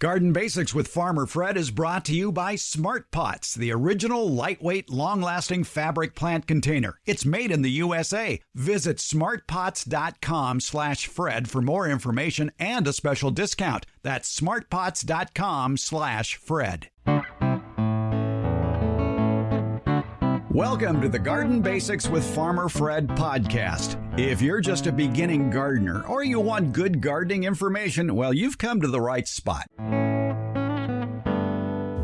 Garden Basics with Farmer Fred is brought to you by Smart Pots, the original lightweight, long-lasting fabric plant container. It's made in the USA. Visit smartpots.com/Fred for more information and a special discount. That's smartpots.com/Fred. Welcome to the Garden Basics with Farmer Fred podcast. If you're just a beginning gardener or you want good gardening information, well, you've come to the right spot.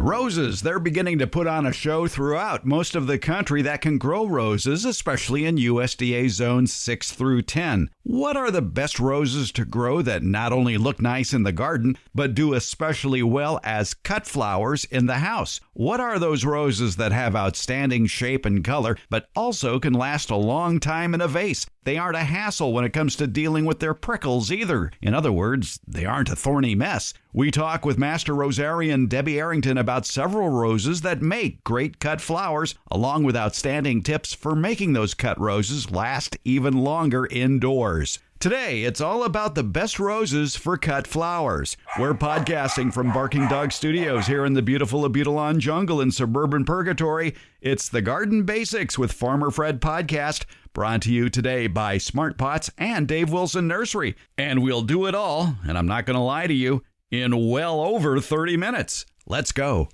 Roses, they're beginning to put on a show throughout most of the country that can grow roses, especially in USDA Zones 6 through 10. What are the best roses to grow that not only look nice in the garden, but do especially well as cut flowers in the house? What are those roses that have outstanding shape and color, but also can last a long time in a vase? They aren't a hassle when it comes to dealing with their prickles either. In other words, they aren't a thorny mess. We talk with Master Rosarian Debbie Arrington about several roses that make great cut flowers, along with outstanding tips for making those cut roses last even longer indoors. Today, it's all about the best roses for cut flowers. We're podcasting from Barking Dog Studios here in the beautiful Abutilon jungle in suburban Purgatory. It's the Garden Basics with Farmer Fred podcast, brought to you today by Smart Pots and Dave Wilson Nursery. And we'll do it all, and I'm not going to lie to you, in well over 30 minutes. Let's go.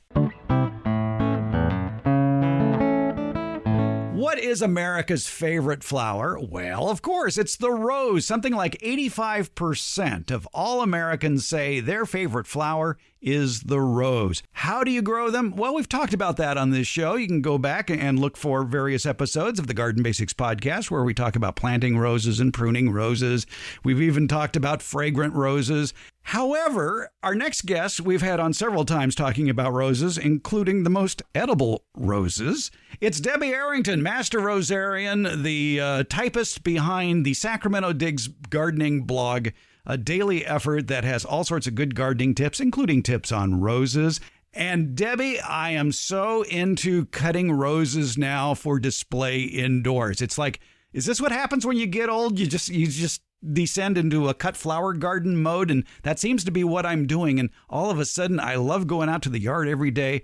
What is America's favorite flower? Well, of course, it's the rose. Something like 85% of all Americans say their favorite flower is the rose. How do you grow them? Well, we've talked about that on this show. You can go back and look for various episodes of the Garden Basics podcast where we talk about planting roses and pruning roses. We've even talked about fragrant roses. However, our next guest we've had on several times talking about roses, including the most edible roses. It's Debbie Arrington, Master Rosarian, the typist behind the Sacramento Digs gardening blog, a daily effort that has all sorts of good gardening tips, including tips on roses. And Debbie, I am so into cutting roses now for display indoors. It's like, is this what happens when you get old? You just descend into a cut flower garden mode, and that seems to be what I'm doing. And all of a sudden, I love going out to the yard every day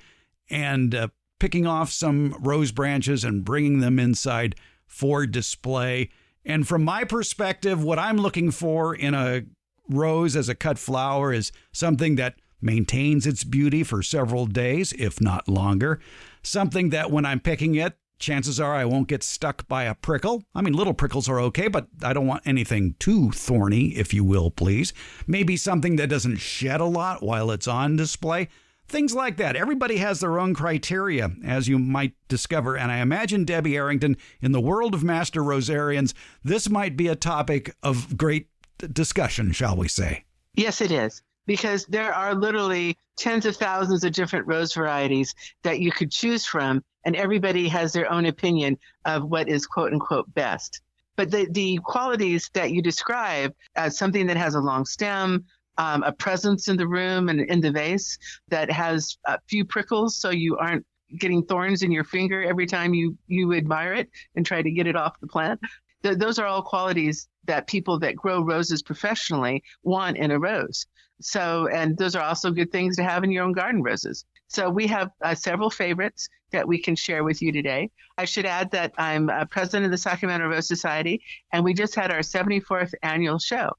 and picking off some rose branches and bringing them inside for display. And from my perspective, what I'm looking for in a rose as a cut flower is something that maintains its beauty for several days, if not longer. Something that when I'm picking it, chances are I won't get stuck by a prickle. I mean, little prickles are okay, but I don't want anything too thorny, if you will, please. Maybe something that doesn't shed a lot while it's on display. Things like that. Everybody has their own criteria, as you might discover. And I imagine, Debbie Arrington, in the world of Master Rosarians, this might be a topic of great discussion, shall we say. Yes, it is. Because there are literally tens of thousands of different rose varieties that you could choose from, and everybody has their own opinion of what is quote unquote best. But the qualities that you describe as something that has a long stem, a presence in the room and in the vase that has a few prickles so you aren't getting thorns in your finger every time you admire it and try to get it off the plant. Those are all qualities that people that grow roses professionally want in a rose. So, and those are also good things to have in your own garden roses. So we have several favorites that we can share with you today. I should add that I'm president of the Sacramento Rose Society, and we just had our 74th annual show.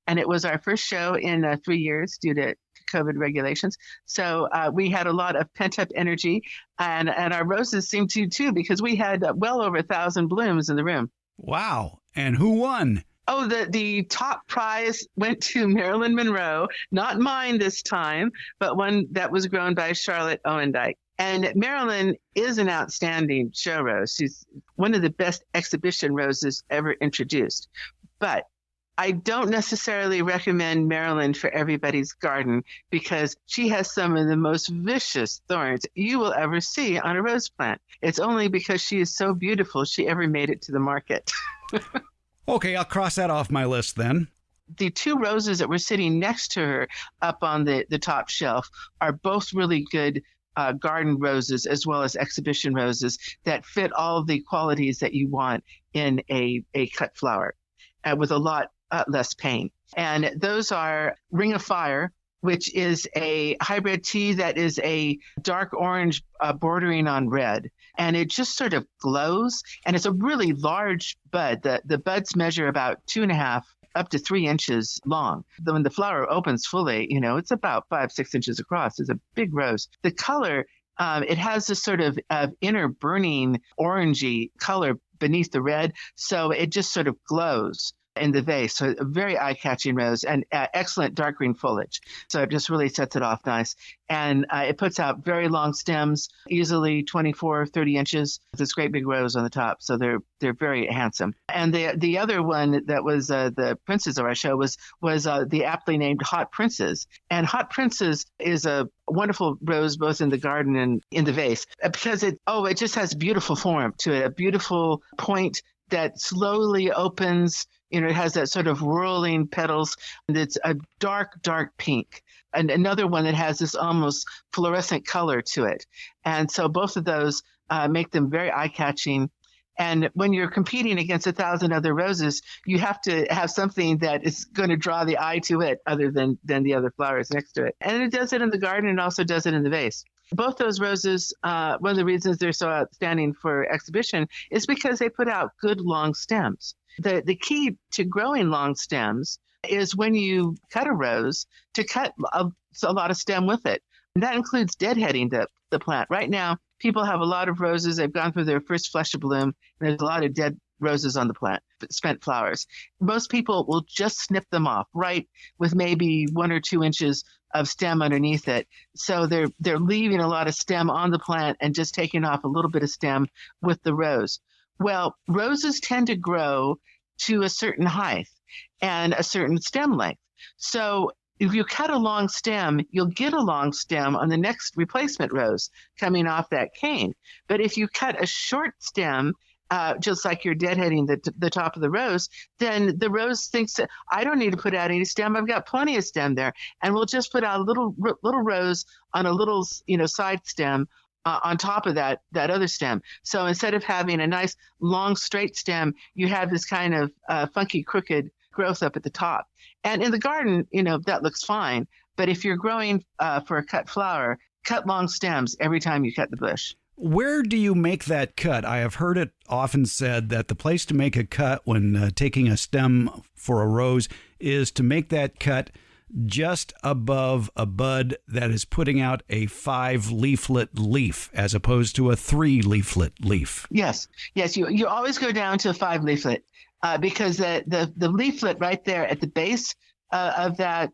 And it was our first show in 3 years due to COVID regulations. So we had a lot of pent-up energy, and our roses seemed to too, because we had well over 1,000 blooms in the room. Wow. And who won? Oh, the top prize went to Marilyn Monroe, not mine this time, but one that was grown by Charlotte Owendike. And Marilyn is an outstanding show rose. She's one of the best exhibition roses ever introduced. But I don't necessarily recommend Marilyn for everybody's garden because she has some of the most vicious thorns you will ever see on a rose plant. It's only because she is so beautiful she ever made it to the market. Okay, I'll cross that off my list then. The two roses that were sitting next to her up on the top shelf are both really good garden roses as well as exhibition roses that fit all the qualities that you want in a cut flower with a lot less pain. And those are Ring of Fire which is a hybrid tea that is a dark orange bordering on red. And it just sort of glows. And it's a really large bud. The buds measure about 2.5 up to 3 inches long. When the flower opens fully, it's about 5-6 inches across. It's a big rose. The color, it has this sort of inner burning orangey color beneath the red. So it just sort of glows in the vase. So a very eye-catching rose and excellent dark green foliage. So it just really sets it off nice. And it puts out very long stems, easily 24, 30 inches, with this great big rose on the top. So they're very handsome. And the other one that was the princess of our show was the aptly named Hot Princess. And Hot Princess is a wonderful rose both in the garden and in the vase because it just has beautiful form to it, a beautiful point that slowly opens. It has that sort of whirling petals, and it's a dark, dark pink. And another one that has this almost fluorescent color to it. And so both of those make them very eye-catching. And when you're competing against 1,000 other roses, you have to have something that is going to draw the eye to it other than the other flowers next to it. And it does it in the garden and also does it in the vase. Both those roses, one of the reasons they're so outstanding for exhibition is because they put out good long stems. The key to growing long stems is when you cut a rose to cut a lot of stem with it. And that includes deadheading the plant. Right now, people have a lot of roses. They've gone through their first flush of bloom, and there's a lot of dead roses on the plant, spent flowers. Most people will just snip them off, right, with maybe 1 or 2 inches of stem underneath it. So they're leaving a lot of stem on the plant and just taking off a little bit of stem with the rose. Well, roses tend to grow to a certain height and a certain stem length. So if you cut a long stem, you'll get a long stem on the next replacement rose coming off that cane. But if you cut a short stem, just like you're deadheading the top of the rose, then the rose thinks, I don't need to put out any stem. I've got plenty of stem there. And we'll just put out a little rose on a little, side stem on top of that other stem. So instead of having a nice long straight stem, you have this kind of funky crooked growth up at the top. And in the garden, that looks fine. But if you're growing for a cut flower, cut long stems every time you cut the bush. Where do you make that cut? I have heard it often said that the place to make a cut when taking a stem for a rose is to make that cut just above a bud that is putting out a 5-leaflet leaf as opposed to a 3-leaflet leaf. Yes. You always go down to a 5-leaflet because the leaflet right there at the base of that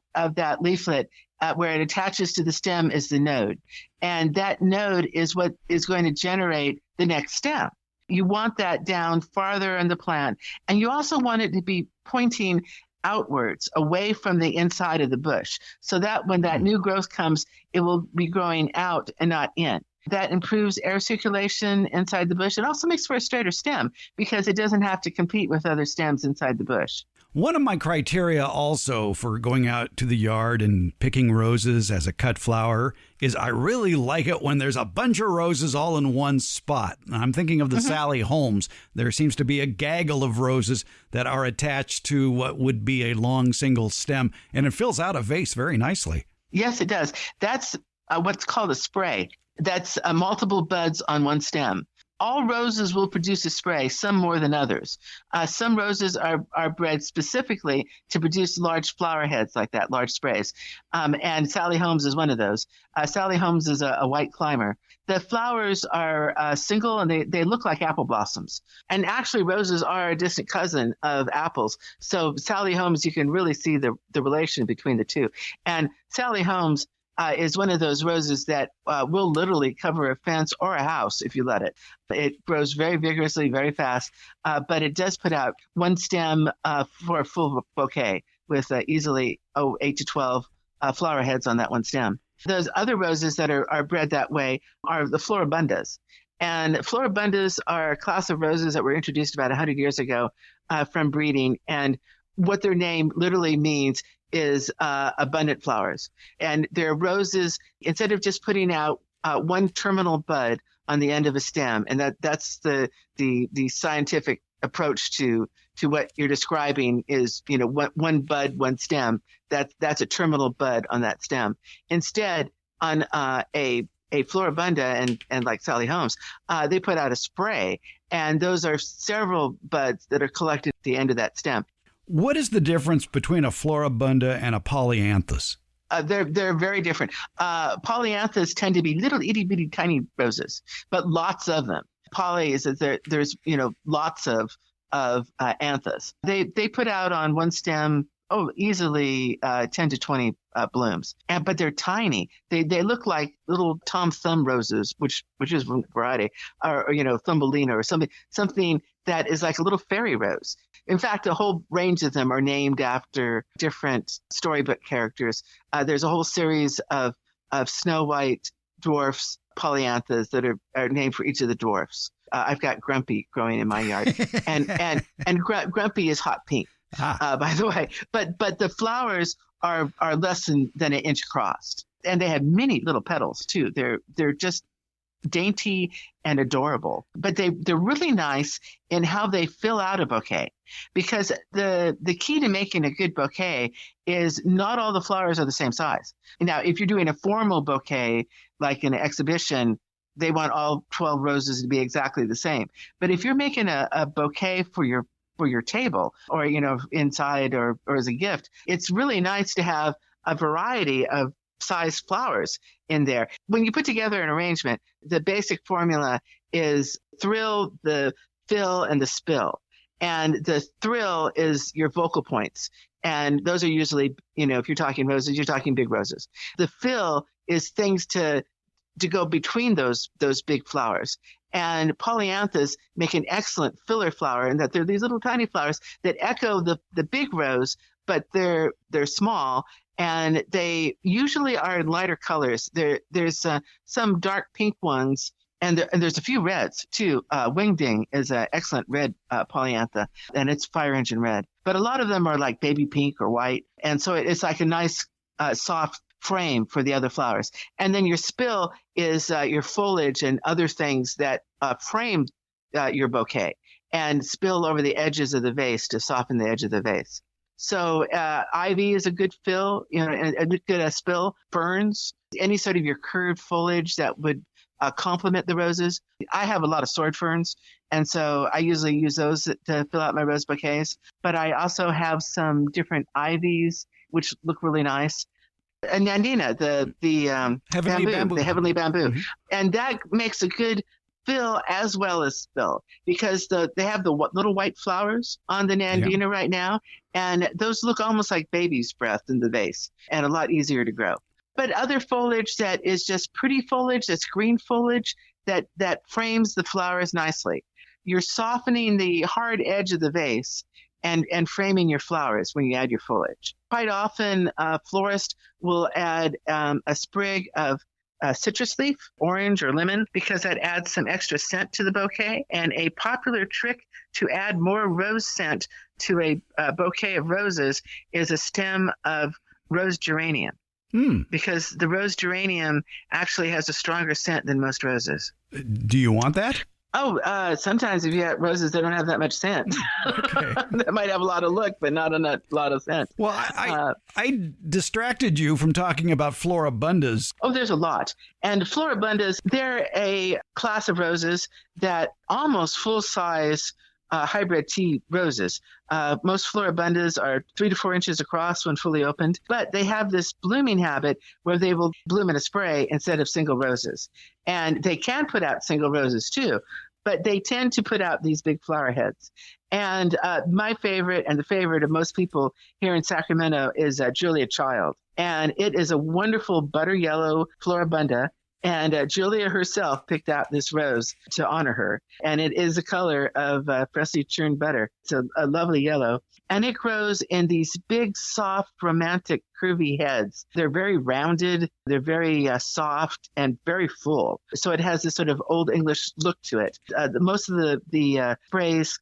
leaflet where it attaches to the stem is the node. And that node is what is going to generate the next stem. You want that down farther in the plant. And you also want it to be pointing outwards, away from the inside of the bush, so that when that new growth comes, it will be growing out and not in. That improves air circulation inside the bush. It also makes for a straighter stem because it doesn't have to compete with other stems inside the bush. One of my criteria also for going out to the yard and picking roses as a cut flower is I really like it when there's a bunch of roses all in one spot. I'm thinking of the Sally Holmes. There seems to be a gaggle of roses that are attached to what would be a long single stem, and it fills out a vase very nicely. Yes, it does. That's what's called a spray. That's multiple buds on one stem. All roses will produce a spray, some more than others. Some roses are bred specifically to produce large flower heads like that, large sprays. And Sally Holmes is one of those. Sally Holmes is a white climber. The flowers are single and they look like apple blossoms. And actually, roses are a distant cousin of apples. So Sally Holmes, you can really see the relation between the two. And Sally Holmes is one of those roses that will literally cover a fence or a house if you let it. It grows very vigorously, very fast, but it does put out one stem for a full bouquet with easily 8 to 12 flower heads on that one stem. Those other roses that are bred that way are the floribundas. And floribundas are a class of roses that were introduced about 100 years ago from breeding. And what their name literally means is abundant flowers. And they're roses, instead of just putting out one terminal bud on the end of a stem, and that's the scientific approach to what you're describing is, one bud, one stem. That's a terminal bud on that stem. Instead, on a floribunda and like Sally Holmes, they put out a spray, and those are several buds that are collected at the end of that stem. What is the difference between a floribunda and a polyanthus? They're very different. Polyanthus tend to be little itty bitty tiny roses, but lots of them. Poly is that there's lots of anthus. They put out on one stem easily 10 to 20 blooms, but they're tiny. They look like little Tom Thumb roses, which is one variety, or Thumbelina or something that is like a little fairy rose. In fact, a whole range of them are named after different storybook characters. There's a whole series of Snow White dwarfs, polyanthus, that are named for each of the dwarfs. I've got Grumpy growing in my yard, and Grumpy is hot pink, by the way. But the flowers are less than an inch across, and they have many little petals too. They're just dainty and adorable, but they're really nice in how they fill out a bouquet, because the key to making a good bouquet is not all the flowers are the same size. Now, if you're doing a formal bouquet, like in an exhibition, they want all 12 roses to be exactly the same. But if you're making a bouquet for your table, or inside or as a gift, it's really nice to have a variety of size flowers in there. When you put together an arrangement, the basic formula is thrill, the fill, and the spill. And the thrill is your focal points. And those are usually, if you're talking roses, you're talking big roses. The fill is things to go between those big flowers. And polyanthus make an excellent filler flower, in that they're these little tiny flowers that echo the big rose, but they're small. And they usually are in lighter colors. There's some dark pink ones, and there's a few reds too. Wingding is an excellent red polyantha, and it's fire engine red. But a lot of them are like baby pink or white, and so it's like a nice soft frame for the other flowers. And then your spill is your foliage and other things that frame your bouquet and spill over the edges of the vase to soften the edge of the vase. So ivy is a good fill, a good spill. Ferns, any sort of your curved foliage that would complement the roses. I have a lot of sword ferns, and so I usually use those to fill out my rose bouquets. But I also have some different ivies, which look really nice. And nandina, the heavenly bamboo, mm-hmm. And that makes a good fill as well as spill, because they have the little white flowers on the nandina right now, and those look almost like baby's breath in the vase, and a lot easier to grow. But other foliage that is just pretty foliage, that's green foliage, that frames the flowers nicely. You're softening the hard edge of the vase and framing your flowers when you add your foliage. Quite often, a florist will add a sprig of citrus leaf, orange or lemon, because that adds some extra scent to the bouquet. And a popular trick to add more rose scent to a bouquet of roses is a stem of rose geranium. Because the rose geranium actually has a stronger scent than most roses. Do you want that? Sometimes if you have roses that don't have that much scent, okay. That might have a lot of look, but not a lot of scent. Well, I distracted you from talking about floribundas. Oh, there's a lot. And floribundas, they're a class of roses that almost full-size hybrid tea roses. Most floribundas are 3 to 4 inches across when fully opened, but they have this blooming habit where they will bloom in a spray instead of single roses. And they can put out single roses too, but they tend to put out these big flower heads. And my favorite, and the favorite of most people here in Sacramento, is Julia Child. And it is a wonderful butter yellow floribunda. And Julia herself picked out this rose to honor her. And it is the color of freshly churned butter. It's a lovely yellow. And it grows in these big, soft, romantic, curvy heads. They're very rounded. They're very soft and very full. So it has this sort of Old English look to it. Most of the sprays,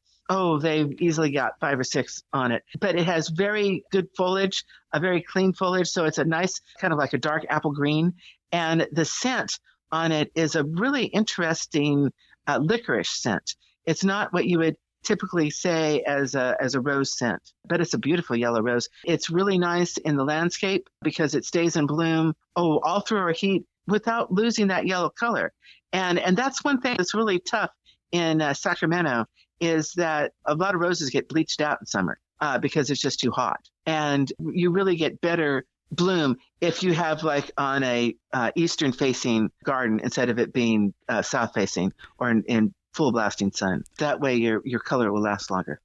they've easily got 5 or 6 on it. But it has very good foliage, a very clean foliage. So it's a nice, kind of like a dark apple green. And the scent on it is a really interesting licorice scent. It's not what you would typically say as a rose scent, but it's a beautiful yellow rose. It's really nice in the landscape because it stays in bloom all through our heat without losing that yellow color. And that's one thing that's really tough in Sacramento is that a lot of roses get bleached out in summer because it's just too hot. And you really get better bloom if you have like on a eastern facing garden instead of it being south facing or in full blasting sun. That way your color will last longer.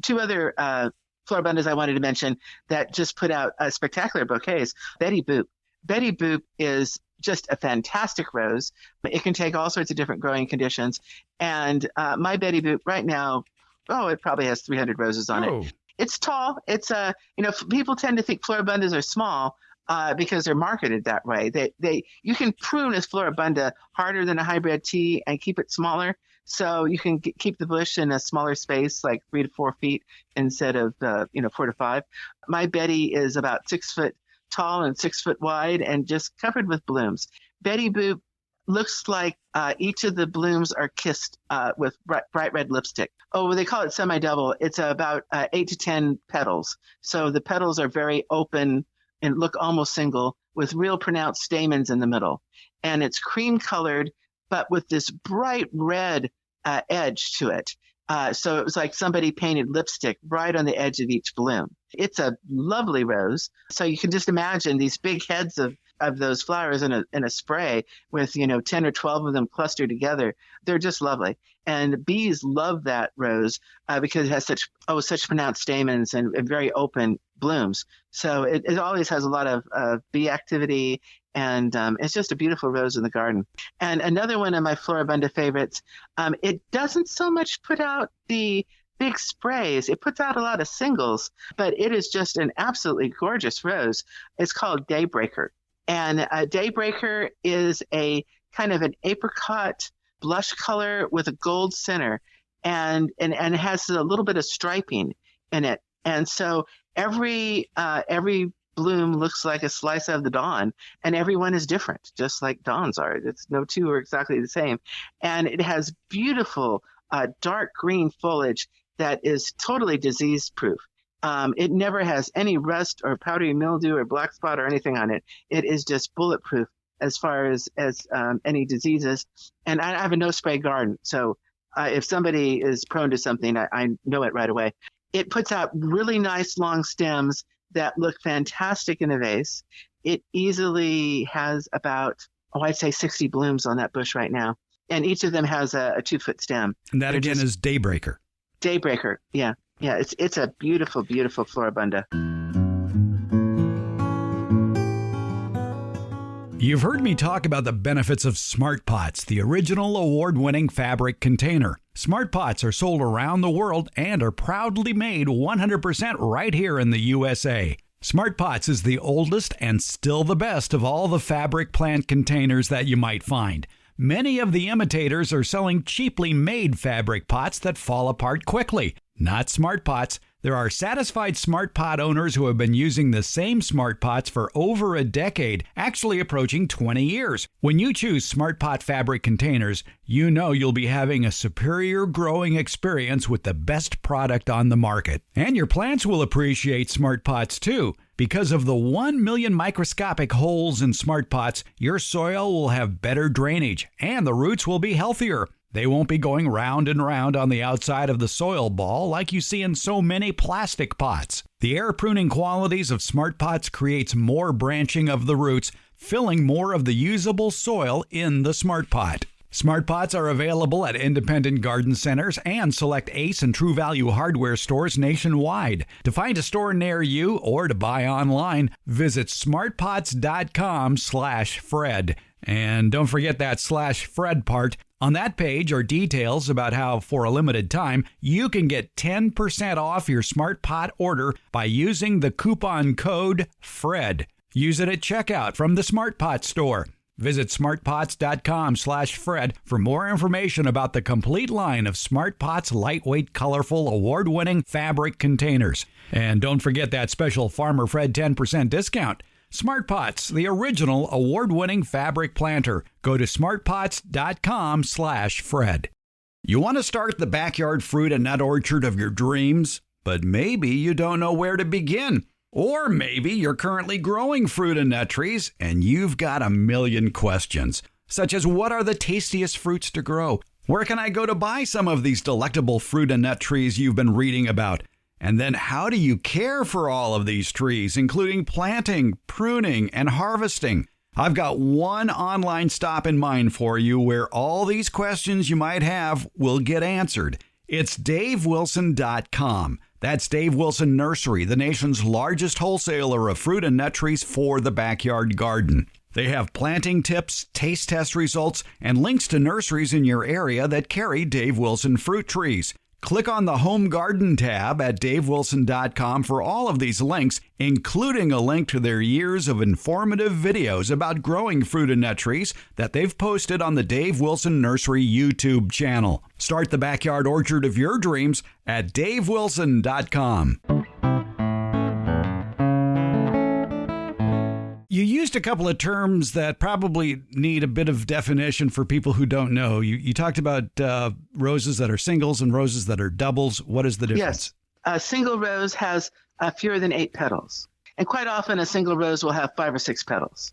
Two other floribundas I wanted to mention that just put out spectacular bouquets. Betty Boop. Betty Boop is just a fantastic rose. It can take all sorts of different growing conditions. And my Betty Boop right now, it probably has 300 roses on it. It's tall. It's people tend to think floribundas are small because they're marketed that way. You can prune a floribunda harder than a hybrid tea and keep it smaller. So you can keep the bush in a smaller space, like 3 to 4 feet instead of 4 to 5. My Betty is about 6 foot tall and 6 foot wide and just covered with blooms. Betty Boop looks like each of the blooms are kissed with bright red lipstick. They call it semi-double. It's about 8 to 10 petals. So the petals are very open and look almost single with real pronounced stamens in the middle. And it's cream colored, but with this bright red edge to it. So it was like somebody painted lipstick right on the edge of each bloom. It's a lovely rose. So you can just imagine these big heads of those flowers in a spray with 10 or 12 of them clustered together. They're just lovely. And bees love that rose because it has such pronounced stamens and very open blooms. So it always has a lot of bee activity, and it's just a beautiful rose in the garden. And another one of my floribunda favorites, it doesn't so much put out the big sprays. It puts out a lot of singles, but it is just an absolutely gorgeous rose. It's called Daybreaker. And Daybreaker is a kind of an apricot blush color with a gold center, and it has a little bit of striping in it. And so every bloom looks like a slice of the dawn, and every one is different, just like dawns are. No two are exactly the same. And it has beautiful dark green foliage that is totally disease proof. It never has any rust or powdery mildew or black spot or anything on it. It is just bulletproof as far as any diseases. And I have a no-spray garden, so if somebody is prone to something, I know it right away. It puts out really nice long stems that look fantastic in a vase. It easily has about, I'd say 60 blooms on that bush right now. And each of them has a 2-foot stem. And that again is Daybreaker. Daybreaker, yeah. Yeah, it's a beautiful, beautiful floribunda. You've heard me talk about the benefits of Smart Pots, the original award-winning fabric container. Smart Pots are sold around the world and are proudly made 100% right here in the USA. Smart Pots is the oldest and still the best of all the fabric plant containers that you might find. Many of the imitators are selling cheaply made fabric pots that fall apart quickly. Not Smart Pots. There are satisfied Smart Pot owners who have been using the same Smart Pots for over a decade, actually approaching 20 years. When you choose Smart Pot fabric containers, you know you'll be having a superior growing experience with the best product on the market. And your plants will appreciate Smart Pots too. Because of the 1 million microscopic holes in Smart Pots, your soil will have better drainage and the roots will be healthier. They won't be going round and round on the outside of the soil ball like you see in so many plastic pots. The air pruning qualities of Smart Pots creates more branching of the roots, filling more of the usable soil in the Smart Pot. Smart Pots are available at independent garden centers and select Ace and True Value hardware stores nationwide. To find a store near you or to buy online, visit smartpots.com/Fred. And don't forget that /Fred part. On that page are details about how, for a limited time, you can get 10% off your Smart Pot order by using the coupon code FRED. Use it at checkout from the Smart Pot store. Visit smartpots.com/Fred for more information about the complete line of Smart Pots lightweight, colorful, award-winning fabric containers. And don't forget that special Farmer Fred 10% discount. Smart Pots, the original award-winning fabric planter. Go to smartpots.com/Fred. You want to start the backyard fruit and nut orchard of your dreams, but maybe you don't know where to begin. Or maybe you're currently growing fruit and nut trees and you've got a million questions, such as what are the tastiest fruits to grow? Where can I go to buy some of these delectable fruit and nut trees you've been reading about? And then how do you care for all of these trees, including planting, pruning, and harvesting? I've got one online stop in mind for you where all these questions you might have will get answered. It's DaveWilson.com. That's Dave Wilson Nursery, the nation's largest wholesaler of fruit and nut trees for the backyard garden. They have planting tips, taste test results, and links to nurseries in your area that carry Dave Wilson fruit trees. Click on the Home Garden tab at DaveWilson.com for all of these links, including a link to their years of informative videos about growing fruit and nut trees that they've posted on the Dave Wilson Nursery YouTube channel. Start the backyard orchard of your dreams at DaveWilson.com. You used a couple of terms that probably need a bit of definition for people who don't know. You talked about roses that are singles and roses that are doubles. What is the difference? Yes. A single rose has fewer than 8 petals. And quite often a single rose will have 5 or 6 petals.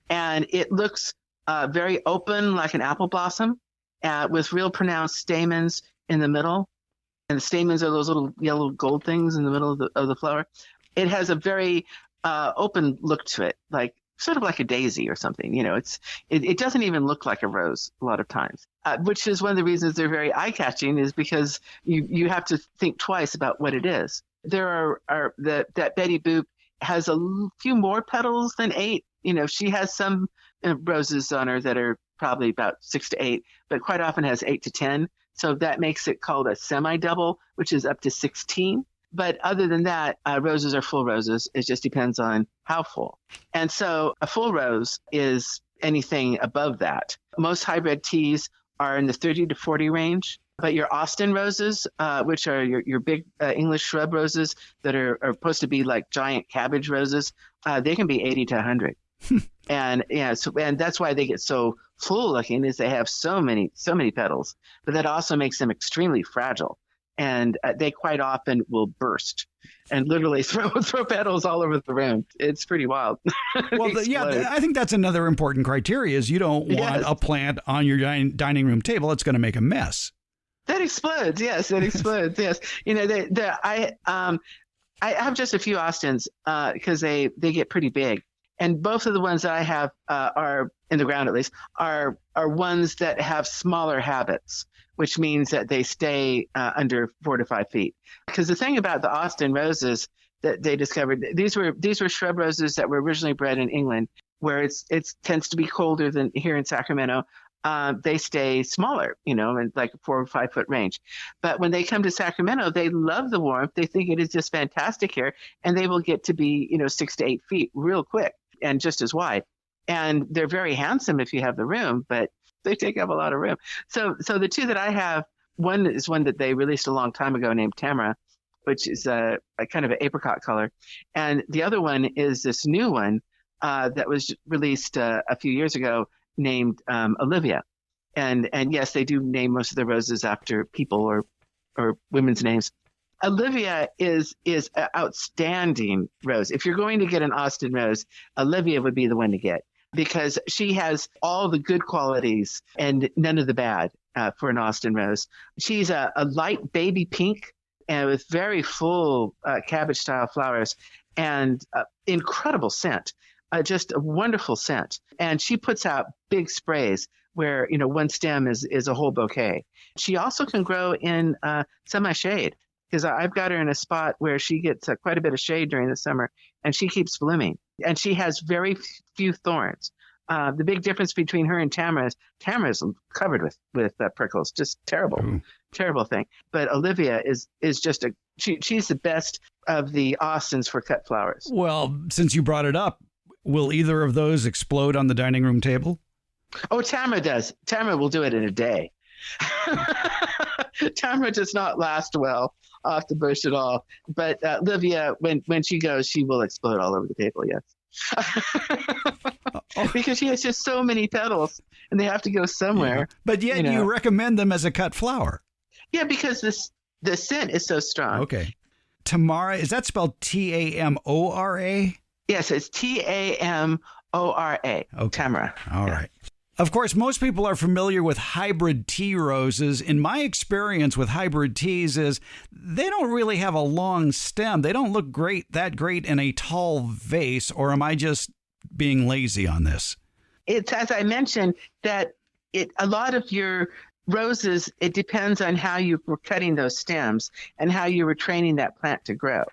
And it looks very open like an apple blossom with real pronounced stamens in the middle. And the stamens are those little yellow gold things in the middle of the flower. It has a very open look to it, like sort of like a daisy or something. You know, it doesn't even look like a rose a lot of times, which is one of the reasons they're very eye-catching, is because you have to think twice about what it is. There are that Betty Boop has a few more petals than 8. You know, she has some roses on her that are probably about 6 to 8, but quite often has 8 to 10. So that makes it called a semi-double, which is up to 16. But other than that, roses are full roses. It just depends on how full. And so a full rose is anything above that. Most hybrid teas are in the 30 to 40 range. But your Austin roses, which are your big English shrub roses that are supposed to be like giant cabbage roses, they can be 80 to 100. And and that's why they get so full looking, is they have so many petals. But that also makes them extremely fragile. And they quite often will burst and literally throw petals all over the room. It's pretty wild. Well, I think that's another important criteria, is you don't want a plant on your dining room table. It's going to make a mess. That explodes. Yes, it explodes. Yes. You know, I have just a few Austins because they get pretty big. And both of the ones that I have are, in the ground at least, are ones that have smaller habits, which means that they stay under 4 to 5 feet. Because the thing about the Austin roses that they discovered, these were shrub roses that were originally bred in England, where it tends to be colder than here in Sacramento. They stay smaller, you know, in like a 4 or 5 foot range. But when they come to Sacramento, they love the warmth. They think it is just fantastic here, and they will get to be, 6 to 8 feet real quick and just as wide. And they're very handsome if you have the room, but they take up a lot of room. So the two that I have, one is one that they released a long time ago named Tamara, which is a kind of an apricot color. And the other one is this new one that was released a few years ago named Olivia. And yes, they do name most of the roses after people or women's names. Olivia is an outstanding rose. If you're going to get an Austin rose, Olivia would be the one to get, because she has all the good qualities and none of the bad for an Austin rose. She's a light baby pink and with very full cabbage-style flowers and incredible scent, just a wonderful scent. And she puts out big sprays where, one stem is a whole bouquet. She also can grow in semi-shade, because I've got her in a spot where she gets quite a bit of shade during the summer, and she keeps blooming. And she has very few thorns. The big difference between her and Tamara is covered with prickles. Just terrible thing. But Olivia is just she's the best of the Austins for cut flowers. Well, since you brought it up, will either of those explode on the dining room table? Oh, Tamara does. Tamara will do it in a day. Tamara does not last well off the bush at all. But Olivia, when she goes, she will explode all over the table, yes. Because she has just so many petals and they have to go somewhere. Yeah. But yet you recommend them as a cut flower. Yeah, because the scent is so strong. Okay. Tamara, is that spelled Tamora? Yes, it's Tamora. Okay. Tamara. All right. Of course, most people are familiar with hybrid tea roses. In my experience with hybrid teas is they don't really have a long stem. They don't look that great in a tall vase, or am I just being lazy on this? It's, as I mentioned, that a lot of your roses, it depends on how you were cutting those stems and how you were training that plant to grow.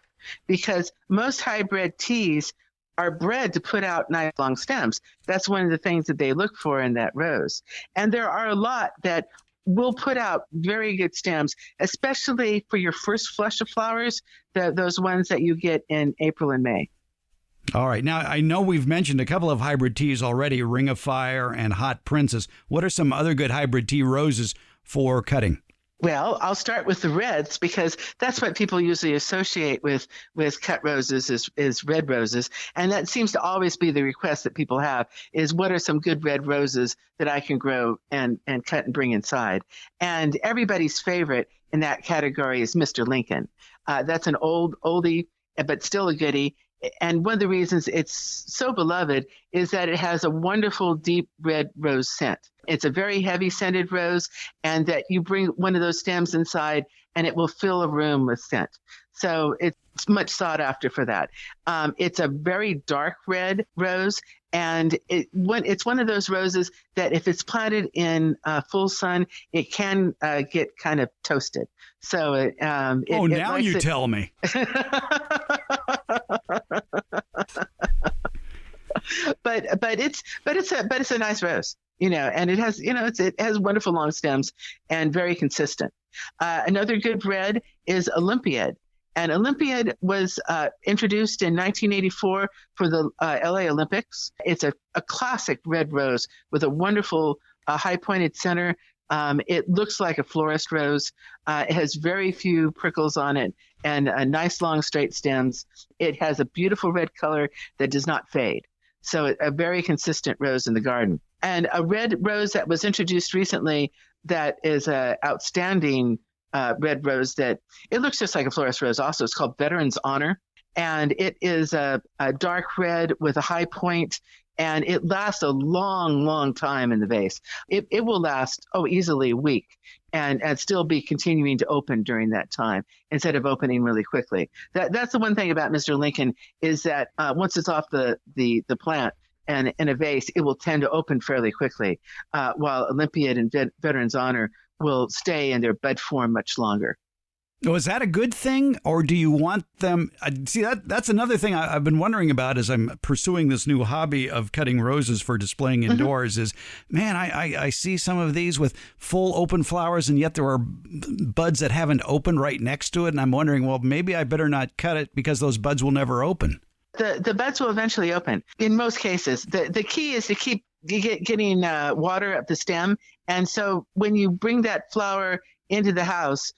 Because most hybrid teas are bred to put out nice long stems. That's one of the things that they look for in that rose. And there are a lot that will put out very good stems, especially for your first flush of flowers, those ones that you get in April and May. All right. Now, I know we've mentioned a couple of hybrid teas already, Ring of Fire and Hot Princess. What are some other good hybrid tea roses for cutting? Well, I'll start with the reds because that's what people usually associate with cut roses is red roses. And that seems to always be the request that people have is what are some good red roses that I can grow and cut and bring inside. And everybody's favorite in that category is Mr. Lincoln. That's an oldie, but still a goodie. And one of the reasons it's so beloved is that it has a wonderful deep red rose scent. It's a very heavy scented rose, and that you bring one of those stems inside and it will fill a room with scent. So it's much sought after for that. It's a very dark red rose, and it's one of those roses that if it's planted in full sun, it can get kind of toasted. So now you tell me. But it's a nice rose, and it has it has wonderful long stems and very consistent. Another good red is Olympiad, and Olympiad was introduced in 1984 for the LA Olympics. It's a classic red rose with a wonderful high pointed center. It looks like a florist rose. It has very few prickles on it and nice long straight stems. It has a beautiful red color that does not fade. So a very consistent rose in the garden. And a red rose that was introduced recently that is an outstanding red rose that it looks just like a florist rose also. It's called Veteran's Honor. And it is a dark red with a high point, and it lasts a long, long time in the vase. It will last, easily a week and still be continuing to open during that time instead of opening really quickly. That's the one thing about Mr. Lincoln is that once it's off the plant and in a vase, it will tend to open fairly quickly, while Olympiad and Veteran's Honor will stay in their bud form much longer. Oh, is that a good thing, or do you want them? See, that's another thing I've been wondering about as I'm pursuing this new hobby of cutting roses for displaying indoors. Is, man, I see some of these with full open flowers, and yet there are buds that haven't opened right next to it, and I'm wondering, well, maybe I better not cut it because those buds will never open. The buds will eventually open. In most cases, the key is to keep getting water up the stem, and so when you bring that flower into the house,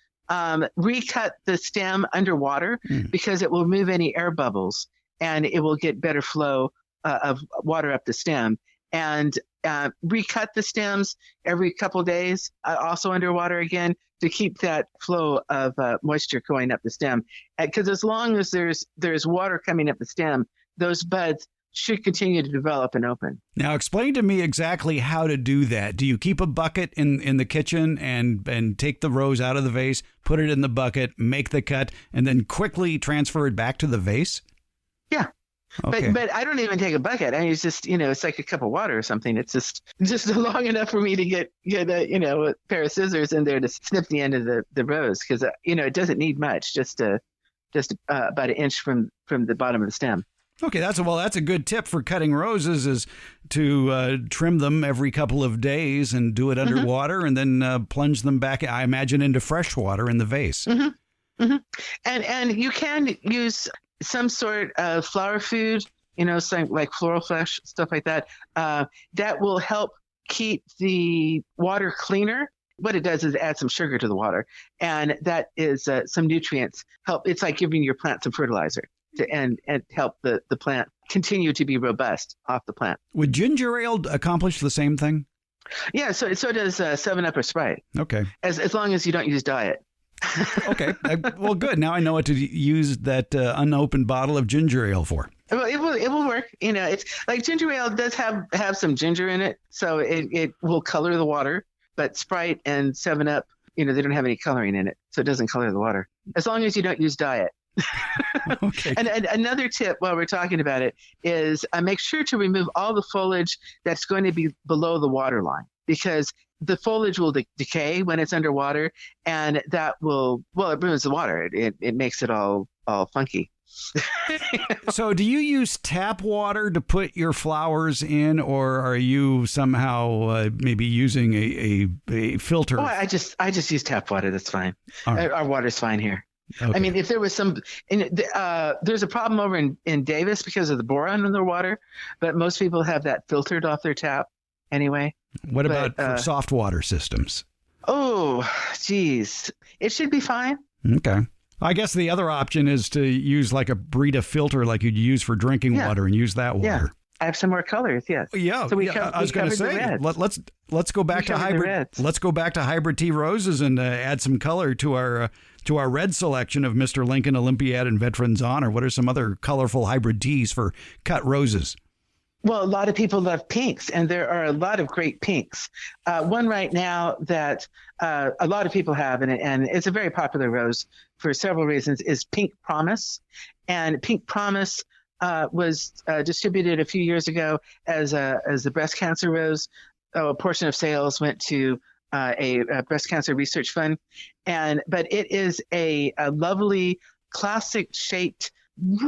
recut the stem underwater because it will remove any air bubbles and it will get better flow of water up the stem. And recut the stems every couple days, also underwater again, to keep that flow of moisture going up the stem. Because as long as there's water coming up the stem, those buds should continue to develop and open. Now, explain to me exactly how to do that. Do you keep a bucket in the kitchen and take the rose out of the vase, put it in the bucket, make the cut, and then quickly transfer it back to the vase? Yeah. Okay. But I don't even take a bucket. I mean, it's just, it's like a cup of water or something. It's just long enough for me to get a pair of scissors in there to snip the end of the rose because, it doesn't need much, just about an inch from the bottom of the stem. Okay, that's a good tip for cutting roses is to trim them every couple of days and do it underwater and then plunge them back, I imagine, into fresh water in the vase. And you can use some sort of flower food, something like floral flesh, stuff like that. That will help keep the water cleaner. What it does is add some sugar to the water, and that is some nutrients help. It's like giving your plant some fertilizer. and help the plant continue to be robust off the plant. Would ginger ale accomplish the same thing? Yeah, so does 7-Up or Sprite. Okay. As long as you don't use diet. Okay. Well, good. Now I know what to use that unopened bottle of ginger ale for. Well, it will work. It's like ginger ale does have some ginger in it, so it will color the water. But Sprite and 7-Up, they don't have any coloring in it, so it doesn't color the water. As long as you don't use diet. Okay. And another tip while we're talking about it is make sure to remove all the foliage that's going to be below the water line, because the foliage will decay when it's underwater, and that it ruins the water. It makes it all funky. So do you use tap water to put your flowers in, or are you somehow maybe using a filter? Oh, I just use tap water. That's fine. Right. Our water's fine here. Okay. I mean, if there was there's a problem over in Davis because of the boron in their water, but most people have that filtered off their tap anyway. What about for soft water systems? Oh, geez. It should be fine. Okay. I guess the other option is to use like a Brita filter like you'd use for drinking water and use that water. Yeah. I have some more colors, yes. Yeah, so I was going to say let's go back to hybrid. Let's go back to hybrid tea roses and add some color to our red selection of Mr. Lincoln Olympiad and Veterans Honor. What are some other colorful hybrid teas for cut roses? Well, a lot of people love pinks, and there are a lot of great pinks. One right now that a lot of people have, and it's a very popular rose for several reasons, is Pink Promise. And Pink Promise was distributed a few years ago as a breast cancer rose. A portion of sales went to a breast cancer research fund, but it is a lovely, classic-shaped,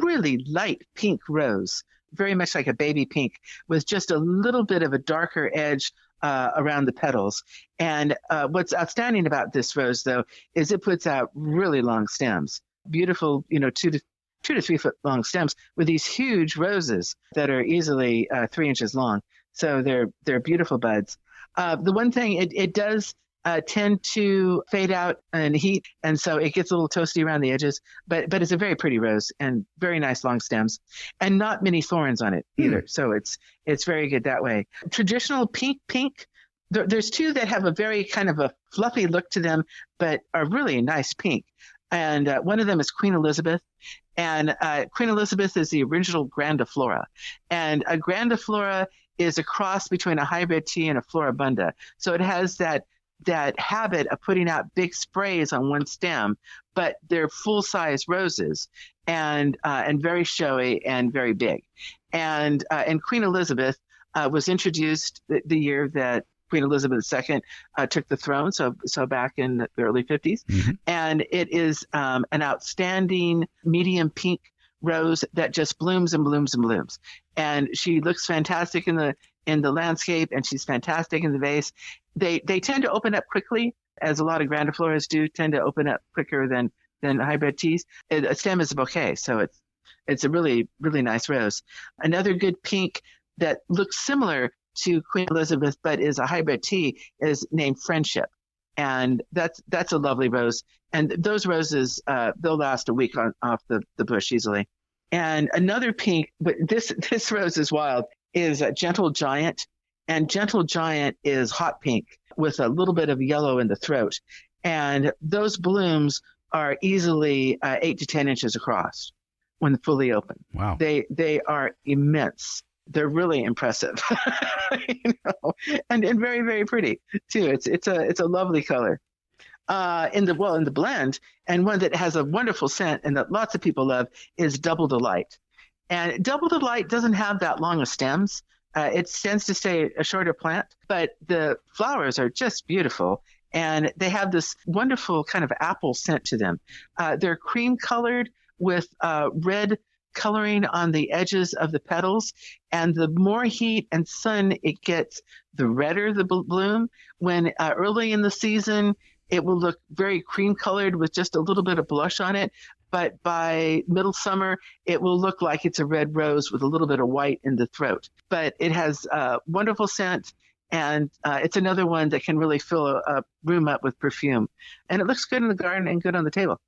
really light pink rose, very much like a baby pink, with just a little bit of a darker edge around the petals. And what's outstanding about this rose, though, is it puts out really long stems, beautiful, 2 to 3 foot long stems with these huge roses that are easily 3 inches long. So they're beautiful buds. The one thing it does tend to fade out in heat, and so it gets a little toasty around the edges, but it's a very pretty rose and very nice long stems, and not many thorns on it either. So it's very good that way. Traditional pink, there's two that have a very kind of a fluffy look to them, but are really a nice pink. And one of them is Queen Elizabeth. And Queen Elizabeth is the original grandiflora. And a grandiflora is a cross between a hybrid tea and a floribunda. So it has that habit of putting out big sprays on one stem, but they're full-size roses and very showy and very big. And Queen Elizabeth was introduced the year that Queen Elizabeth II took the throne, so back in the early 50s. Mm-hmm. And it is an outstanding medium pink rose that just blooms and blooms and blooms. And she looks fantastic in the landscape, and she's fantastic in the vase. They tend to open up quickly, as a lot of grandifloras do tend to open up quicker than hybrid teas. A stem is a bouquet, so it's a really, really nice rose. Another good pink that looks similar to Queen Elizabeth but is a hybrid tea is named Friendship. And that's a lovely rose. And those roses, they'll last a week off the bush easily. And another pink, but this rose is wild, is Gentle Giant. And Gentle Giant is hot pink with a little bit of yellow in the throat. And those blooms are easily 8 to 10 inches across when fully open. Wow. They are immense. They're really impressive, and very, very pretty too. It's a lovely color. In the blend, and one that has a wonderful scent and that lots of people love is Double Delight. And Double Delight doesn't have that long of stems. It tends to stay a shorter plant, but the flowers are just beautiful. And they have this wonderful kind of apple scent to them. They're cream colored with red coloring on the edges of the petals. And the more heat and sun it gets, the redder the bloom. When early in the season, it will look very cream colored with just a little bit of blush on it. But by middle summer, it will look like it's a red rose with a little bit of white in the throat. But it has a wonderful scent, and it's another one that can really fill a room up with perfume. And it looks good in the garden and good on the table.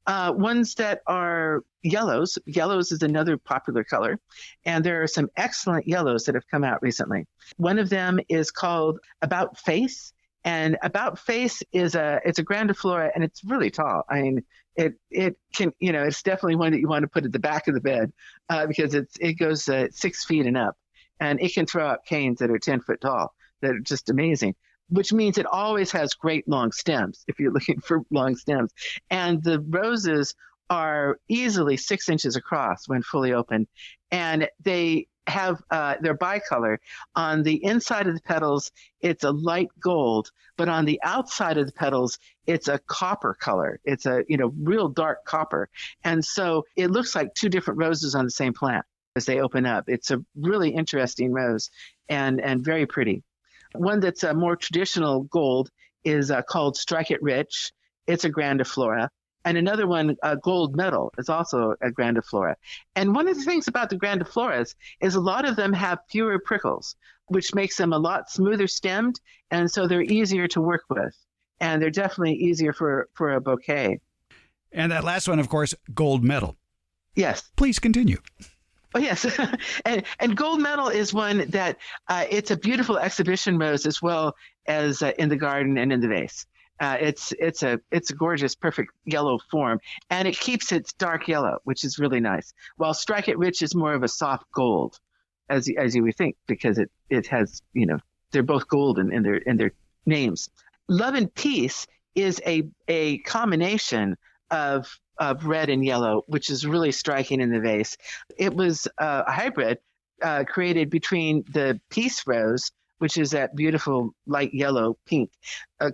Ones that are yellows. Yellows is another popular color. And there are some excellent yellows that have come out recently. One of them is called About Face. And About Face is it's a grandiflora, and it's really tall. I mean, it can, it's definitely one that you want to put at the back of the bed because it goes 6 feet and up. And it can throw out canes that are 10 foot tall. That are just amazing, which means it always has great long stems if you're looking for long stems. And the roses are easily 6 inches across when fully open. And they have they're bicolor. On the inside of the petals, it's a light gold, but on the outside of the petals, it's a copper color. It's a real dark copper. And so it looks like 2 different roses on the same plant as they open up. It's a really interesting rose and very pretty. One that's a more traditional gold is called Strike It Rich. It's a grandiflora. And another one, Gold Medal, is also a grandiflora. And one of the things about the grandifloras is a lot of them have fewer prickles, which makes them a lot smoother stemmed. And so they're easier to work with. And they're definitely easier for a bouquet. And that last one, of course, Gold Medal. Yes. Please continue. Oh, yes. and Gold Medal is one that it's a beautiful exhibition rose as well as in the garden and in the vase. It's a gorgeous, perfect yellow form, and it keeps its dark yellow, which is really nice. While Strike It Rich is more of a soft gold, as you would think, because it has, they're both golden in their names. Love and Peace is a combination of red and yellow, which is really striking in the vase. It was a hybrid created between the Peace Rose, which is that beautiful light yellow pink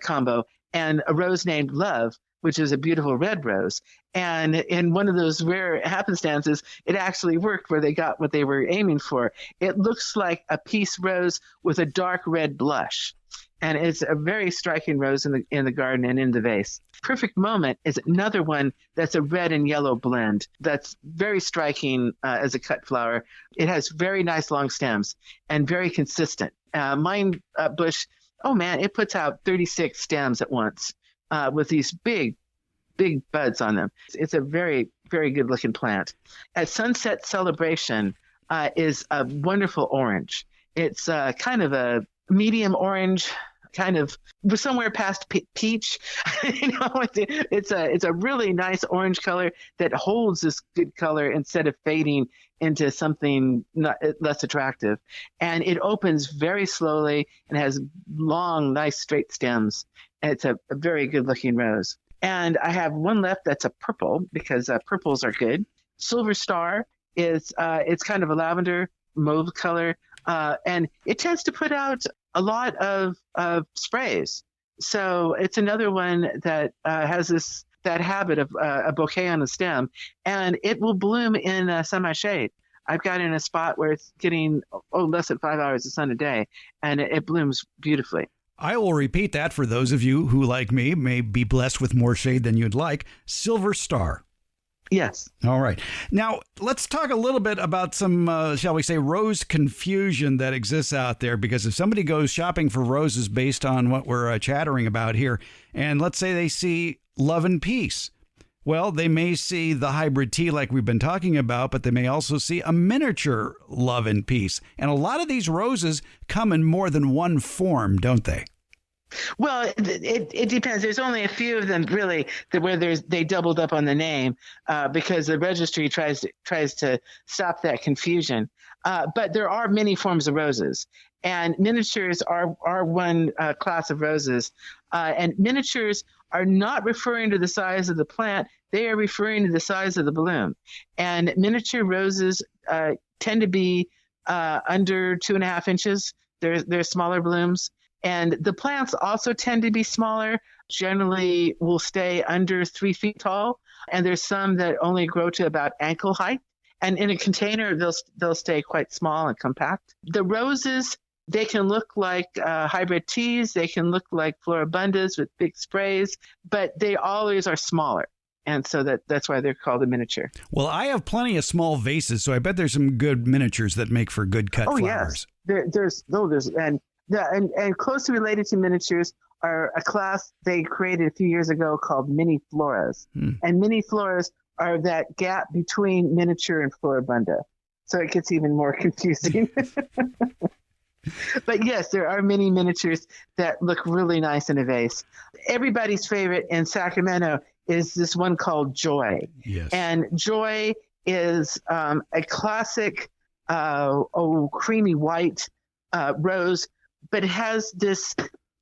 combo, and a rose named Love, which is a beautiful red rose. And in one of those rare happenstances, it actually worked where they got what they were aiming for. It looks like a peace rose with a dark red blush. And it's a very striking rose in the garden and in the vase. Perfect Moment is another one that's a red and yellow blend that's very striking as a cut flower. It has very nice long stems and very consistent. Mine bush, oh man, it puts out 36 stems at once with these big buds on them. It's a very, very good looking plant. At Sunset Celebration is a wonderful orange. It's kind of a medium orange, kind of somewhere past peach. It's a really nice orange color that holds this good color instead of fading into something less attractive. And it opens very slowly and has long, nice straight stems. And it's a very good looking rose. And I have one left that's a purple because purples are good. Silver Star is it's kind of a lavender mauve color. And it tends to put out a lot of sprays. So it's another one that has that habit of a bouquet on the stem, and it will bloom in semi-shade. I've got it in a spot where it's getting less than 5 hours of sun a day, and it blooms beautifully. I will repeat that for those of you who, like me, may be blessed with more shade than you'd like. Silver Star. Yes. All right. Now, let's talk a little bit about some, shall we say, rose confusion that exists out there. Because if somebody goes shopping for roses based on what we're chattering about here, and let's say they see Love and Peace, well, they may see the hybrid tea like we've been talking about, but they may also see a miniature Love and Peace. And a lot of these roses come in more than one form, don't they? Well, it depends. There's only a few of them really where they doubled up on the name because the registry tries to stop that confusion. But there are many forms of roses, and miniatures are one class of roses. And miniatures are not referring to the size of the plant; they are referring to the size of the bloom. And miniature roses tend to be under 2.5 inches. They're smaller blooms. And the plants also tend to be smaller, generally will stay under 3 feet tall. And there's some that only grow to about ankle height. And in a container, they'll stay quite small and compact. The roses, they can look like hybrid teas. They can look like floribundas with big sprays, but they always are smaller. And so that's why they're called a miniature. Well, I have plenty of small vases, so I bet there's some good miniatures that make for good cut flowers. Yes. There's And closely related to miniatures are a class they created a few years ago called mini floras. And mini floras are that gap between miniature and floribunda. So it gets even more confusing. But yes, there are many miniatures that look really nice in a vase. Everybody's favorite in Sacramento is this one called Joy. Yes. And Joy is a classic creamy white rose, but it has this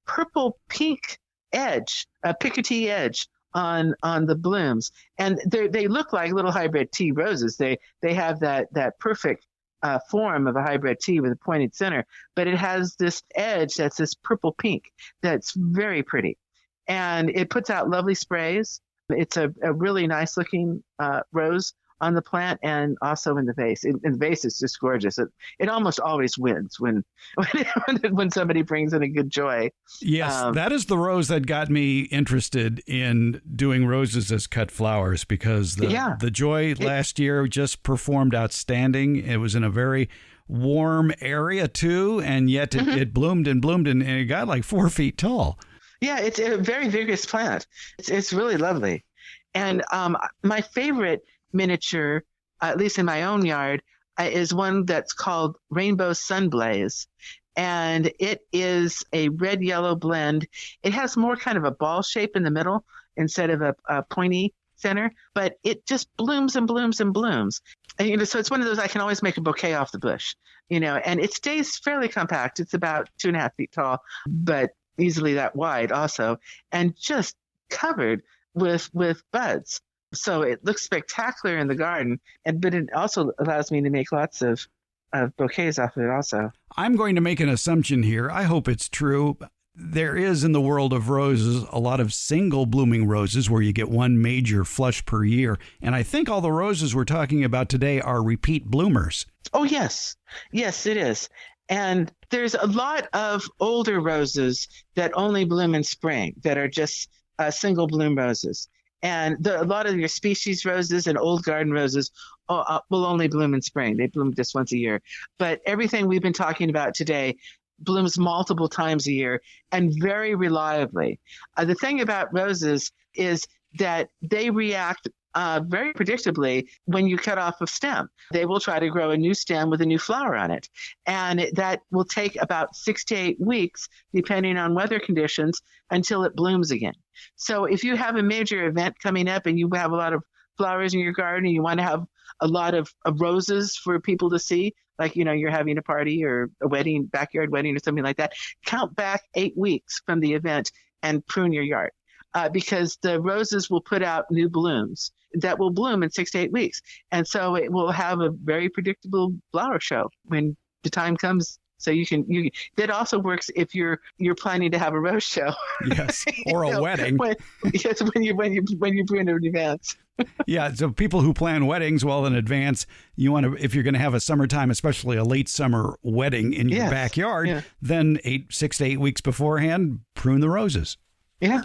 purple pink edge, a picoty edge on the blooms. And they look like little hybrid tea roses. They have that perfect form of a hybrid tea with a pointed center, but it has this edge that's this purple pink that's very pretty. And it puts out lovely sprays. It's a really nice looking rose on the plant and also in the vase. In the vase, it's just gorgeous. It almost always wins when somebody brings in a good Joy. Yes, that is the rose that got me interested in doing roses as cut flowers, because the Joy last year just performed outstanding. It was in a very warm area too, and yet it bloomed and bloomed, and it got like 4 feet tall. Yeah, it's a very vigorous plant. It's really lovely. And my favorite miniature, at least in my own yard, is one that's called Rainbow Sunblaze. And it is a red-yellow blend. It has more kind of a ball shape in the middle instead of a pointy center, but it just blooms and blooms and blooms. And, so it's one of those I can always make a bouquet off the bush, and it stays fairly compact. It's about 2.5 feet tall, but easily that wide also, and just covered with buds. So it looks spectacular in the garden, but it also allows me to make lots of bouquets off of it also. I'm going to make an assumption here. I hope it's true. There is in the world of roses a lot of single blooming roses where you get one major flush per year. And I think all the roses we're talking about today are repeat bloomers. Oh, yes. Yes, it is. And there's a lot of older roses that only bloom in spring that are just single bloom roses. And a lot of your species roses and old garden roses will only bloom in spring. They bloom just once a year. But everything we've been talking about today blooms multiple times a year and very reliably. The thing about roses is that they react very predictably when you cut off a stem. They will try to grow a new stem with a new flower on it. And that will take about 6 to 8 weeks, depending on weather conditions, until it blooms again. So if you have a major event coming up and you have a lot of flowers in your garden and you want to have a lot of roses for people to see, like, you're having a party or a wedding, backyard wedding or something like that, count back 8 weeks from the event and prune your yard. Because the roses will put out new blooms that will bloom in 6 to 8 weeks. And so it will have a very predictable flower show when the time comes. So that also works if you're planning to have a rose show. Yes, or a wedding. When you prune in advance. Yeah, so people who plan weddings well in advance, if you're going to have a summertime, especially a late summer wedding in your backyard, then 6 to 8 weeks beforehand, prune the roses. Yeah.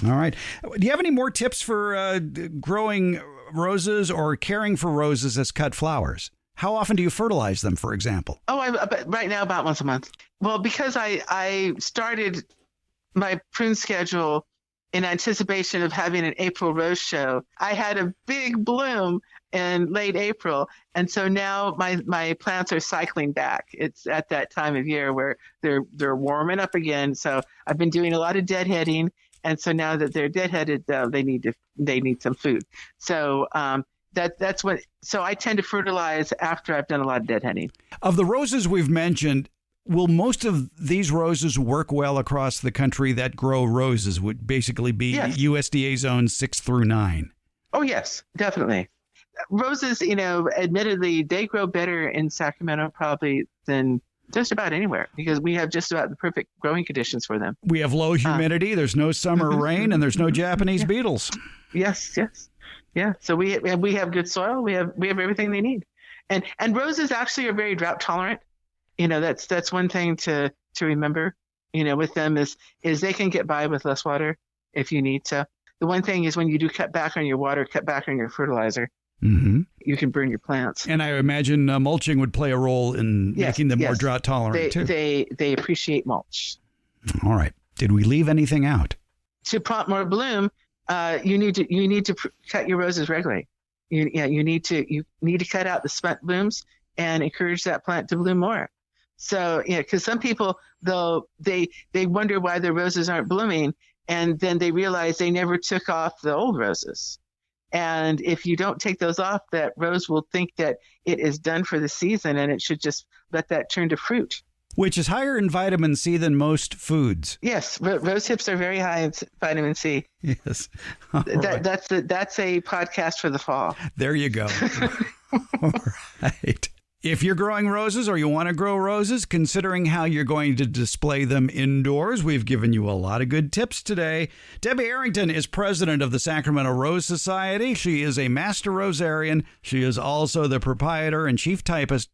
All right. Do you have any more tips for growing roses or caring for roses as cut flowers? How often do you fertilize them, for example? Right now about once a month. Well, because I started my prune schedule in anticipation of having an April rose show, I had a big bloom in late April. And so now my plants are cycling back. It's at that time of year where they're warming up again. So I've been doing a lot of deadheading. And so now that they're deadheaded, they need some food. So that's what. So I tend to fertilize after I've done a lot of deadheading. Of the roses we've mentioned, will most of these roses work well across the country that grow roses? Would basically be USDA Zones 6 through 9. Oh yes, definitely. Roses, admittedly, they grow better in Sacramento probably than just about anywhere, because we have just about the perfect growing conditions for them. We have low humidity, there's no summer rain, and there's no Japanese beetles. Yes. Yeah. So we have good soil. We have everything they need. And roses actually are very drought tolerant. That's one thing to remember, with them is they can get by with less water if you need to. The one thing is when you do cut back on your water, cut back on your fertilizer. Mm-hmm. you can burn your plants. And I imagine mulching would play a role in making them more drought tolerant too. They appreciate mulch. All right. Did we leave anything out? To prompt more bloom, you need to cut your roses regularly. You need to cut out the spent blooms and encourage that plant to bloom more. So because some people they wonder why their roses aren't blooming, and then they realize they never took off the old roses. And if you don't take those off, that rose will think that it is done for the season, and it should just let that turn to fruit. Which is higher in vitamin C than most foods. Yes, rose hips are very high in vitamin C. Yes. That's a podcast for the fall. There you go. All right. If you're growing roses or you want to grow roses, considering how you're going to display them indoors, we've given you a lot of good tips today. Debbie Arrington is president of the Sacramento Rose Society. She is a Master Rosarian. She is also the proprietor and chief typist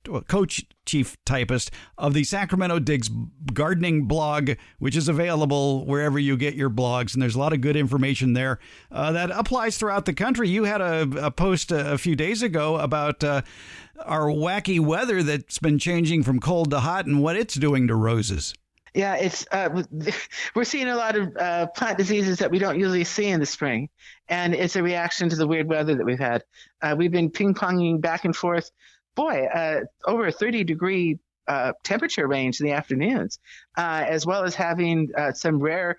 of the Sacramento Digs gardening blog, which is available wherever you get your blogs. And there's a lot of good information there that applies throughout the country. You had a post a few days ago about our wacky weather that's been changing from cold to hot and what it's doing to roses. Yeah, it's we're seeing a lot of plant diseases that we don't usually see in the spring, and it's a reaction to the weird weather that we've had. We've been ping-ponging back and forth, over a 30-degree temperature range in the afternoons, as well as having some rare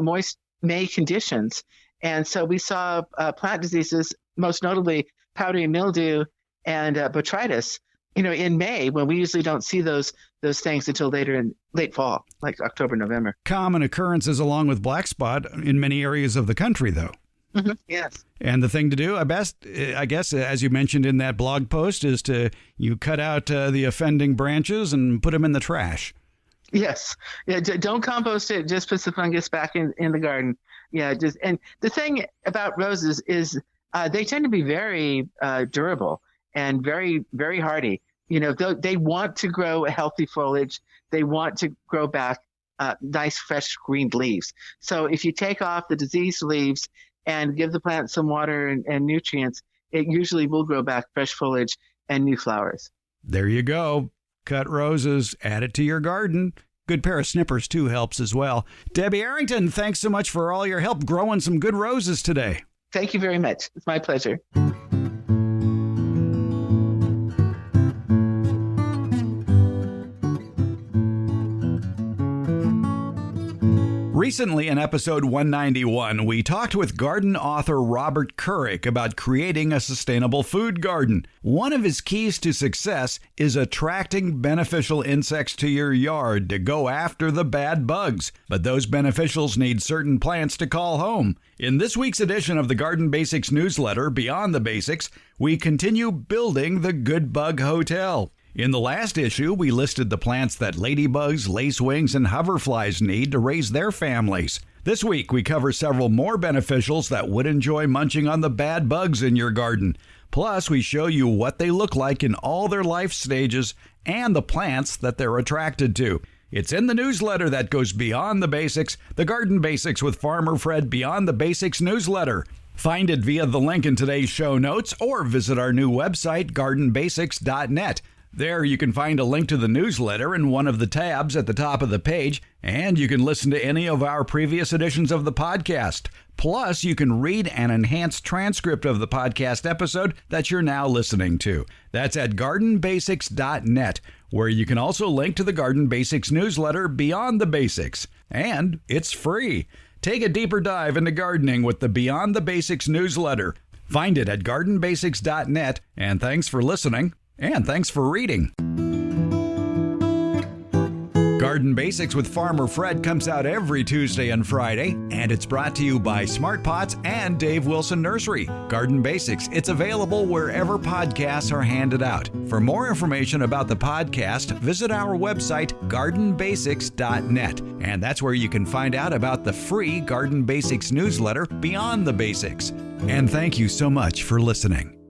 moist May conditions. And so we saw plant diseases, most notably powdery mildew and botrytis, in May, when we usually don't see those things until later in late fall, like October, November. Common occurrences along with black spot in many areas of the country, though. Mm-hmm. Yes. And the thing to do, I guess, as you mentioned in that blog post, is you cut out the offending branches and put them in the trash. Yes. Yeah. Don't compost it. Just put the fungus back in the garden. Yeah. And the thing about roses is they tend to be very durable and very, very hardy. They want to grow a healthy foliage. They want to grow back nice, fresh green leaves. So if you take off the diseased leaves and give the plant some water and nutrients, it usually will grow back fresh foliage and new flowers. There you go. Cut roses, add it to your garden. Good pair of snippers, too, helps as well. Debbie Arrington, thanks so much for all your help growing some good roses today. Thank you very much. It's my pleasure. Recently, in episode 191, we talked with garden author Robert Couric about creating a sustainable food garden. One of his keys to success is attracting beneficial insects to your yard to go after the bad bugs. But those beneficials need certain plants to call home. In this week's edition of the Garden Basics newsletter, Beyond the Basics, we continue building the Good Bug Hotel. In the last issue, we listed the plants that ladybugs, lacewings, and hoverflies need to raise their families. This week, we cover several more beneficials that would enjoy munching on the bad bugs in your garden. Plus, we show you what they look like in all their life stages and the plants that they're attracted to. It's in the newsletter that goes beyond the basics, the Garden Basics with Farmer Fred Beyond the Basics newsletter. Find it via the link in today's show notes or visit our new website, gardenbasics.net. There you can find a link to the newsletter in one of the tabs at the top of the page, and you can listen to any of our previous editions of the podcast. Plus, you can read an enhanced transcript of the podcast episode that you're now listening to. That's at gardenbasics.net, where you can also link to the Garden Basics newsletter Beyond the Basics. And it's free. Take a deeper dive into gardening with the Beyond the Basics newsletter. Find it at gardenbasics.net, and thanks for listening. And thanks for reading. Garden Basics with Farmer Fred comes out every Tuesday and Friday, and it's brought to you by Smart Pots and Dave Wilson Nursery. Garden Basics, it's available wherever podcasts are handed out. For more information about the podcast, visit our website, gardenbasics.net, and that's where you can find out about the free Garden Basics newsletter, Beyond the Basics. And thank you so much for listening.